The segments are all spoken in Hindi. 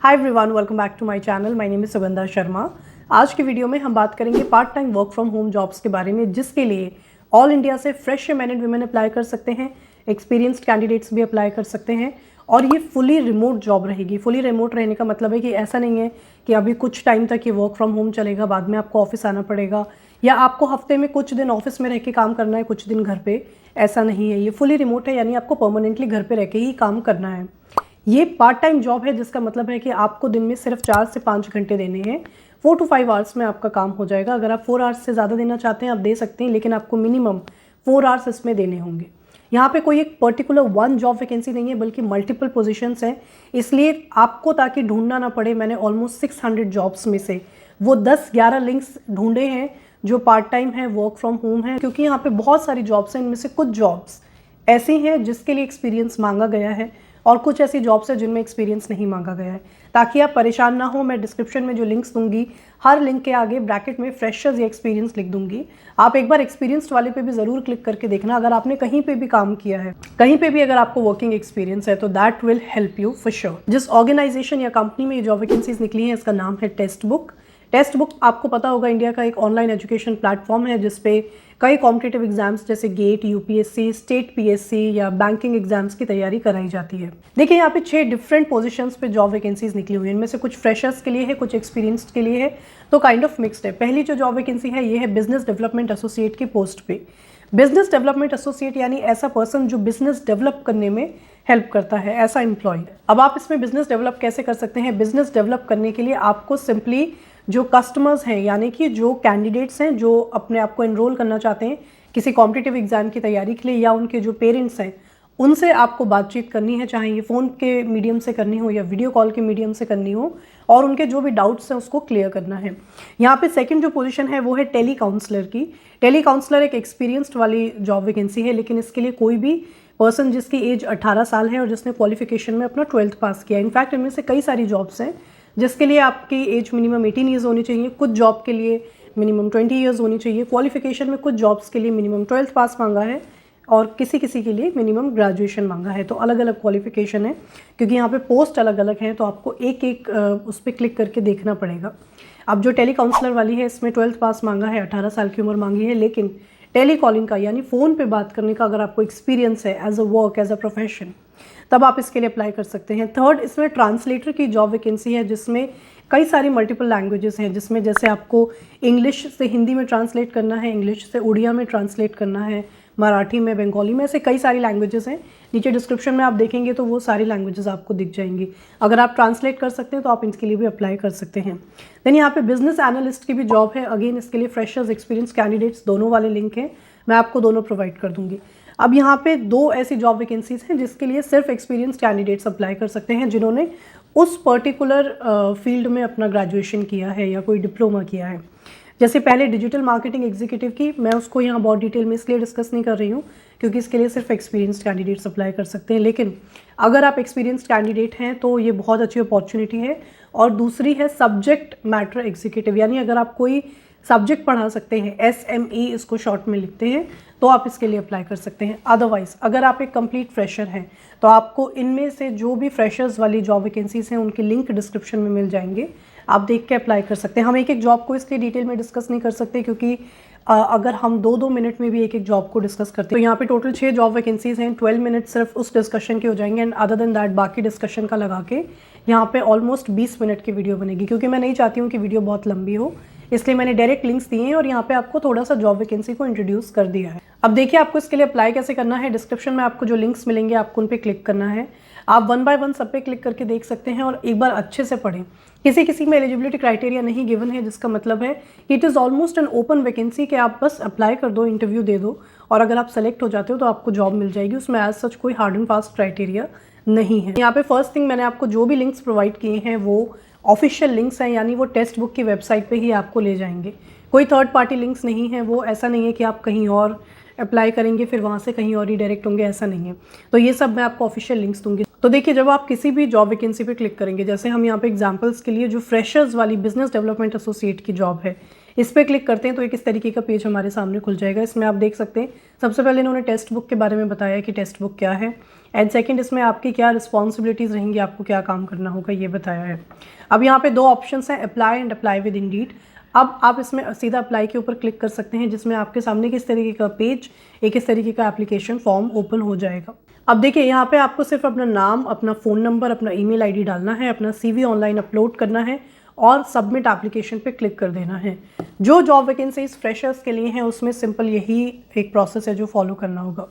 Hi everyone, welcome back to my channel. My name is Sugandha Sharma. आज की वीडियो में हम बात करेंगे part time work from home jobs के बारे में, जिसके लिए ऑल इंडिया से fresh man and women apply कर सकते हैं, एक्सपीरियंस्ड कैंडिडेट्स भी अप्लाई कर सकते हैं और ये फुली रिमोट जॉब रहेगी। फुली रिमोट रहने का मतलब है कि ऐसा नहीं है कि अभी कुछ टाइम तक ये वर्क फ्रॉम होम चलेगा, बाद में आपको ऑफिस आना पड़ेगा या आपको हफ्ते में कुछ दिन ऑफिस में रह के काम करना है, कुछ दिन घर पे। ऐसा नहीं है, ये फुली रिमोट है, यानी आपको परमानेंटली घर पे रह के ही काम करना है। ये पार्ट टाइम जॉब है, जिसका मतलब है कि आपको दिन में सिर्फ 4 से 5 घंटे देने हैं। 4 to 5 आवर्स में आपका काम हो जाएगा। अगर आप 4 आवर्स से ज़्यादा देना चाहते हैं आप दे सकते हैं, लेकिन आपको मिनिमम 4 आवर्स इसमें देने होंगे। यहाँ पे कोई एक पर्टिकुलर वन जॉब वैकेंसी नहीं है, बल्कि मल्टीपल पोजीशंस हैं। इसलिए आपको ताकि ढूंढना ना पड़े, मैंने ऑलमोस्ट 600 जॉब्स में से वो 10-11 लिंक्स ढूंढे हैं जो पार्ट टाइम है, वर्क फ्रॉम होम है। क्योंकि यहाँ पे बहुत सारी जॉब्स हैं, इनमें से कुछ जॉब्स ऐसी हैं जिसके लिए एक्सपीरियंस मांगा गया है और कुछ ऐसी जॉब्स हैं जिनमें एक्सपीरियंस नहीं मांगा गया है। ताकि आप परेशान ना हो, मैं डिस्क्रिप्शन में जो लिंक्स दूंगी, हर लिंक के आगे ब्रैकेट में फ्रेशर्स या एक्सपीरियंस लिख दूंगी। आप एक बार एक्सपीरियंस्ड वाले पे भी ज़रूर क्लिक करके देखना। अगर आपने कहीं पे भी काम किया है, कहीं पे भी अगर आपको वर्किंग एक्सपीरियंस है, तो that will help you for sure. जिस ऑर्गेनाइजेशन या कंपनी में ये जॉब वैकेंसीज निकली है, इसका नाम है टेस्ट बुक। टेस्ट बुक आपको पता होगा, इंडिया का एक ऑनलाइन एजुकेशन प्लेटफॉर्म है जिसपे कई कॉम्पिटिटिव एग्जाम्स जैसे गेट, यूपीएससी, स्टेट पीएससी या बैंकिंग एग्जाम्स की तैयारी कराई जाती है। देखिए यहाँ पे 6 डिफरेंट पोजीशंस पे जॉब वैकेंसीज निकली हुई हैं। इनमें से कुछ फ्रेशर्स के लिए है, कुछ एक्सपीरियंस्ड के लिए है, तो काइंड ऑफ मिक्स्ड है। पहली जो जॉब वैकेंसी है ये है बिजनेस डेवलपमेंट एसोसिएट की पोस्ट पे। बिजनेस डेवलपमेंट एसोसिएट यानी ऐसा पर्सन जो बिजनेस डेवलप करने में हेल्प करता है, ऐसा एम्प्लॉय। अब आप इसमें बिजनेस डेवलप कैसे कर सकते हैं? बिजनेस डेवलप करने के लिए आपको सिंपली जो कस्टमर्स हैं, यानी कि जो कैंडिडेट्स हैं जो अपने आप को एनरोल करना चाहते हैं किसी कॉम्पिटिटिव एग्जाम की तैयारी के लिए, या उनके जो पेरेंट्स हैं, उनसे आपको बातचीत करनी है, चाहे ये फ़ोन के मीडियम से करनी हो या वीडियो कॉल के मीडियम से करनी हो, और उनके जो भी डाउट्स हैं उसको क्लियर करना है। यहाँ पे सेकंड जो पोजीशन है वो है टेली काउंसलर की। टेली काउंसलर एक एक्सपीरियंस्ड वाली जॉब वैकेंसी है, लेकिन इसके लिए कोई भी पर्सन जिसकी एज 18 साल है और जिसने क्वालिफिकेशन में अपना 12th पास किया। इनफैक्ट इनमें से कई सारी जॉब्स हैं जिसके लिए आपकी एज मिनिमम 18 ईयर्स होनी चाहिए, कुछ जॉब के लिए मिनिमम 20 ईयर्स होनी चाहिए। क्वालिफिकेशन में कुछ जॉब्स के लिए मिनिमम 12th पास मांगा है और किसी किसी के लिए मिनिमम ग्रेजुएशन मांगा है। तो अलग अलग क्वालिफिकेशन है, क्योंकि यहाँ पे पोस्ट अलग अलग हैं, तो आपको एक एक उस पर क्लिक करके देखना पड़ेगा। अब जो टेली काउंसलर वाली है, इसमें 12th पास मांगा है, 18 साल की उम्र मांगी है, लेकिन टेली कॉलिंग का यानी फ़ोन पे बात करने का अगर आपको एक्सपीरियंस है as a work, as a profession, तब आप इसके लिए अप्लाई कर सकते हैं। थर्ड, इसमें ट्रांसलेटर की जॉब वैकेंसी है, जिसमें कई सारी मल्टीपल लैंग्वेजेस हैं, जिसमें जैसे आपको इंग्लिश से हिंदी में ट्रांसलेट करना है, इंग्लिश से उड़िया में ट्रांसलेट करना है, मराठी में, बंगाली में, ऐसे कई सारी लैंग्वेजेस हैं। नीचे डिस्क्रिप्शन में आप देखेंगे तो वो सारी लैंग्वेजेस आपको दिख जाएंगी। अगर आप ट्रांसलेट कर सकते हैं तो आप इनके लिए भी अप्लाई कर सकते हैं। देन यहाँ पे बिजनेस एनालिस्ट की भी जॉब है। अगेन इसके लिए फ्रेशर्स, एक्सपीरियंस कैंडिडेट्स दोनों वाले लिंक हैं, मैं आपको दोनों प्रोवाइड कर दूंगी। अब यहाँ पे 2 ऐसी जॉब वैकेंसीज हैं जिसके लिए सिर्फ एक्सपीरियंस कैंडिडेट्स अप्लाई कर सकते हैं, जिन्होंने उस पर्टिकुलर फील्ड में अपना ग्रेजुएशन किया है या कोई डिप्लोमा किया है। जैसे पहले डिजिटल मार्केटिंग एग्जीक्यूटिव की, मैं उसको यहाँ बहुत डिटेल में इसलिए डिस्कस नहीं कर रही हूँ क्योंकि इसके लिए सिर्फ एक्सपीरियंस्ड कैंडिडेट्स अप्लाई कर सकते हैं। लेकिन अगर आप एक्सपीरियंस्ड कैंडिडेट हैं तो ये बहुत अच्छी अपॉर्चुनिटी है। और दूसरी है सब्जेक्ट मैटर एग्जीक्यूटिव, यानी अगर आप कोई सब्जेक्ट पढ़ा सकते हैं, SME इसको शॉर्ट में लिखते हैं, तो आप इसके लिए अप्लाई कर सकते हैं। अदरवाइज अगर आप एक कंप्लीट फ्रेशर हैं तो आपको इनमें से जो भी फ्रेशर्स वाली जॉब वैकेंसीज हैं उनके लिंक डिस्क्रिप्शन में मिल जाएंगे, आप देख के अप्लाई कर सकते हैं। हम एक एक जॉब को इसलिए डिटेल में डिस्कस नहीं कर सकते क्योंकि अगर हम 2-2 मिनट में भी एक एक जॉब को डिस्कस करते हैं तो यहाँ पे टोटल 6 जॉब वैकेंसीज हैं। 12 मिनट सिर्फ उस डिस्कशन के हो जाएंगे, एंड अदर देन दैट बाकी डिस्कशन का लगा के यहाँ पे ऑलमोस्ट 20 मिनट की वीडियो बनेगी, क्योंकि मैं नहीं चाहती हूँ कि वीडियो बहुत लंबी हो, इसलिए मैंने डायरेक्ट लिंक्स दिए हैं और यहाँ पे आपको थोड़ा सा जॉब वैकेंसी को इंट्रोड्यूस कर दिया है। अब देखिए आपको इसके लिए अप्लाई कैसे करना है। डिस्क्रिप्शन में आपको जो लिंक्स मिलेंगे आपको उन पे क्लिक करना है। आप 1 बाय 1 सब पे क्लिक करके देख सकते हैं और एक बार अच्छे से पढ़ें। किसी किसी में एलिजिबिलिटी क्राइटेरिया नहीं गिवन है, जिसका मतलब है it is almost an open vacancy कि आप बस अप्लाई कर दो, इंटरव्यू दे दो, और अगर आप सेलेक्ट हो जाते हो तो आपको जॉब मिल जाएगी। उसमें एज सच कोई हार्ड एंड फास्ट क्राइटेरिया नहीं है। यहाँ पे फर्स्ट थिंग, मैंने आपको जो भी लिंक्स प्रोवाइड किए हैं वो ऑफिशियल लिंक्स हैं, यानी वो टेक्स्ट बुक की वेबसाइट पे ही आपको ले जाएंगे। कोई थर्ड पार्टी लिंक्स नहीं है। वो ऐसा नहीं है कि आप कहीं और अप्लाई करेंगे फिर वहाँ से कहीं और ही डायरेक्ट होंगे, ऐसा नहीं है। तो ये सब मैं आपको ऑफिशियल लिंक्स दूंगी। तो देखिए जब आप किसी भी जॉब वैकेंसी पे क्लिक करेंगे, जैसे हम यहाँ पे एग्जांपल्स के लिए जो फ्रेशर्स वाली बिजनेस डेवलपमेंट एसोसिएट की जॉब है, इस पर क्लिक करते हैं तो एक इस तरीके का पेज हमारे सामने खुल जाएगा। इसमें आप देख सकते हैं सबसे पहले इन्होंने टेक्स्ट बुक के बारे में बताया कि टेक्स्ट बुक क्या है, एंड सेकंड इसमें आपकी क्या रिस्पॉन्सिबिलिटीज़ रहेंगी, आपको क्या काम करना होगा ये बताया है। अब यहाँ पे 2 ऑप्शंस हैं, apply and apply with Indeed. अब आप इसमें सीधा अप्लाई के ऊपर क्लिक कर सकते हैं, जिसमें आपके सामने किस तरीके का पेज, एक इस तरीके का एप्लीकेशन फॉर्म ओपन हो जाएगा। अब देखिए यहाँ पे आपको सिर्फ अपना नाम, अपना फ़ोन नंबर, अपना ईमेल आईडी डालना है, अपना CV ऑनलाइन अपलोड करना है और सबमिट एप्लीकेशन पे क्लिक कर देना है। जो जॉब वैकेंसीज फ्रेशर्स के लिए हैं उसमें सिंपल यही एक प्रोसेस है जो फॉलो करना होगा,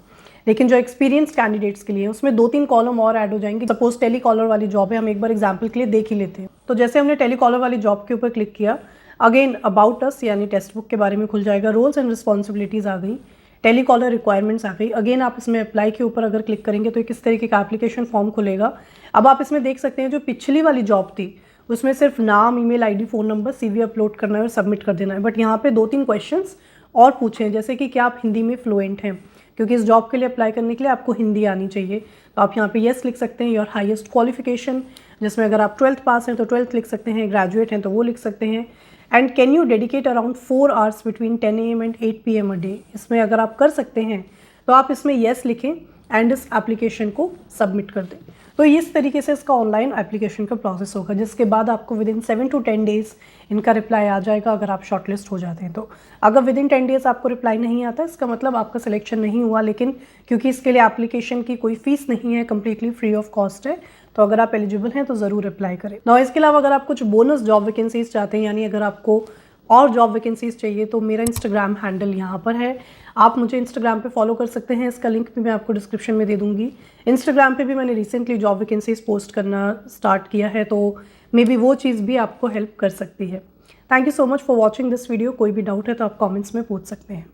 लेकिन जो एक्सपीरियंस कैंडिडेट्स के लिए उसमें 2-3 कॉलम और ऐड हो जाएंगे। सपोज टेलीकॉलर वाली जॉब है, हम एक बार एग्जांपल के लिए देख ही लेते हैं। तो जैसे हमने टेलीकॉलर वाली जॉब के ऊपर क्लिक किया, अगेन अबाउट अस यानी टेक्स्ट बुक के बारे में खुल जाएगा, रोल्स एंड रिस्पॉन्सिबिलिटीज़ आ गई, टेलीकॉलर रिक्वायरमेंट्स आ गई। अगेन आप इसमें अप्लाई के ऊपर अगर क्लिक करेंगे तो किस तरीके का एप्लीकेशन फॉर्म खुलेगा। अब आप इसमें देख सकते हैं जो पिछली वाली जॉब थी उसमें सिर्फ नाम, email ID, phone number, CV upload करना है और सबमिट कर देना है। बट यहाँ पे 2-3 क्वेश्चंस और पूछे हैं, जैसे कि क्या आप हिंदी में फ्लुएंट हैं, क्योंकि इस जॉब के लिए अप्लाई करने के लिए आपको हिंदी आनी चाहिए। तो आप यहाँ पे येस लिख सकते हैं। योर हाईएस्ट क्वालिफिकेशन, जिसमें अगर आप 12th पास हैं तो 12th लिख सकते हैं, ग्रेजुएट हैं तो वो लिख सकते हैं। And can you dedicate around 4 hours between 10 AM and 8 PM a day. इसमें अगर आप कर सकते हैं तो आप इसमें येस लिखें एंड इस एप्लीकेशन को सबमिट कर दें। तो इस तरीके से इसका ऑनलाइन एप्लीकेशन का प्रोसेस होगा, जिसके बाद आपको विदिन 7 to 10 डेज़ इनका रिप्लाई आ जाएगा अगर आप शॉर्टलिस्ट हो जाते हैं तो। अगर विदिन 10 डेज़ आपको रिप्लाई नहीं आता इसका मतलब आपका सिलेक्शन नहीं हुआ, लेकिन क्योंकि इसके लिए एप्लीकेशन की कोई फीस नहीं है, कम्प्लीटली फ्री ऑफ कॉस्ट है, तो अगर आप एलिजिबल हैं तो ज़रूर अप्लाई करें। ना इसके अलावा अगर आप कुछ बोनस जॉब वैकेंसीज चाहते हैं, यानी अगर आपको और जॉब वैकेंसीज चाहिए, तो मेरा इंस्टाग्राम हैंडल यहाँ पर है, आप मुझे इंस्टाग्राम पे फॉलो कर सकते हैं। इसका लिंक भी मैं आपको डिस्क्रिप्शन में दे दूँगी। इंस्टाग्राम पे भी मैंने रिसेंटली जॉब वैकेंसीज पोस्ट करना स्टार्ट किया है, तो मे बी वो चीज़ भी आपको हेल्प कर सकती है। Thank you so much for watching this video. कोई भी डाउट है तो आप कॉमेंट्स में पूछ सकते हैं।